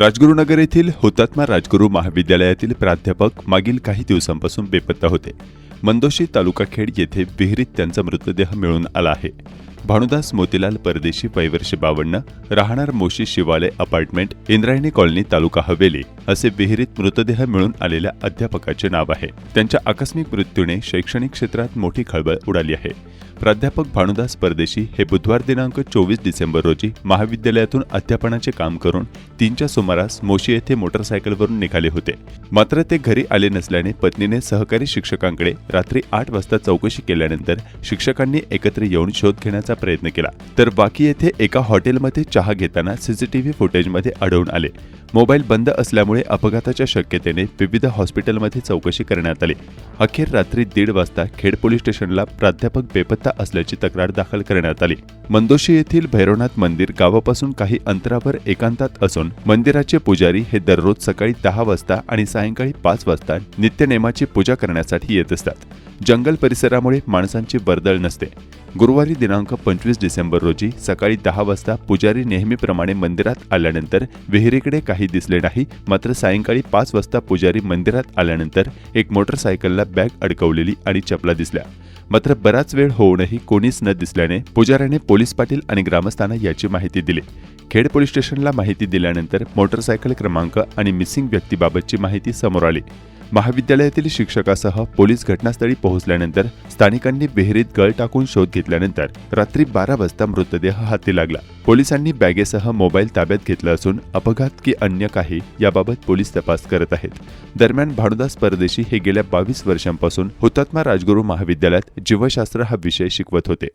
राजगुरुनगर येथील हुतात्मा राजगुरू महाविद्यालयातील प्राध्यापक मागील काही दिवसांपासून बेपत्ता होते। मंदोशी तालुका खेड येथे विहिरीत त्यांचा मृतदेह मिळून आला आहे। भानुदास मोतीलाल परदेशी वय वर्ष 52, राहणार मोशी शिवालय अपार्टमेंट, इंद्रायणी कॉलनी, तालुका हवेली असे विहिरीत मृतदेह मिळून आलेल्या अध्यापकाचे नाव आहे। त्यांच्या आकस्मिक मृत्यूने शैक्षणिक क्षेत्रात मोठी खळबळ उडाली आहे। प्राध्यापक भानुदास परदेशी हे बुधवार दिनांक 24 डिसेंबर रोजी महाविद्यालयातून अध्यापनाचे काम करून 3च्या सुमारास मोशी येथे मोटरसायकलवरून निघाले होते। मात्र ते घरी आले नसल्याने पत्नीने सहकारी शिक्षकांकडे रात्री 8 वाजता चौकशी केल्यानंतर शिक्षकांनी एकत्र येऊन शोध घेण्याचा प्रयत्न केला, तर बाकी येथे एका हॉटेलमध्ये चहा घेताना सीसीटीव्ही फुटेजमध्ये आढळून आले। मोबाईल बंद असल्यामुळे अपघाताच्या शक्यतेने विविध हॉस्पिटलमध्ये चौकशी करण्यात आली। अखेर रात्री 1:30 वाजता खेड पोलीस स्टेशनला प्राध्यापक बेपत्ता असल्याची तक्रार दाखल करण्यात आली। मंदोशी येथील भैरवनाथ मंदिर गावापासून काही अंतरावर एकांतात असून मंदिराचे पुजारी हे दररोज सकाळी 10 वाजता आणि सायंकाळी 5 वाजता नित्यनेमाची पूजा करण्यासाठी येत असतात। जंगल परिसरामुळे माणसांची वर्दळ नसते। गुरुवारी दिनांक 25 डिसेंबर रोजी सकाळी 10 वाजता पुजारी नेहमीप्रमाणे मंदिरात आल्यानंतर विहिरीकडे काही दिसले नाही। मात्र सायंकाळी 5 वाजता पुजारी मंदिरात आल्यानंतर एक मोटरसायकलला बॅग अडकवलेली आणि चपला दिसल्या। मात्र बराच वेळ होऊनही कोणीच न दिसल्याने पुजाऱ्याने पोलीस पाटील आणि ग्रामस्थांना याची माहिती दिली। खेड पोलीस स्टेशनला माहिती दिल्यानंतर मोटरसायकल क्रमांक आणि मिसिंग व्यक्तीबाबतची माहिती समोर आली। महाविद्यालयातील शिक्षकासह पोलीस घटनास्थळी पोहोचल्यानंतर स्थानिकांनी विहिरीत गळ टाकून शोध घेतल्यानंतर रात्री 12 वाजता मृतदेह हाती लागला। पोलिसांनी बॅगेसह मोबाईल ताब्यात घेतला असून अपघात की अन्य काही याबाबत पोलीस तपास करत आहेत। दरम्यान भानुदास परदेशी हे गेल्या 22 वर्षांपासून हुतात्मा राजगुरू महाविद्यालयात जीवशास्त्र हा विषय शिकवत होते।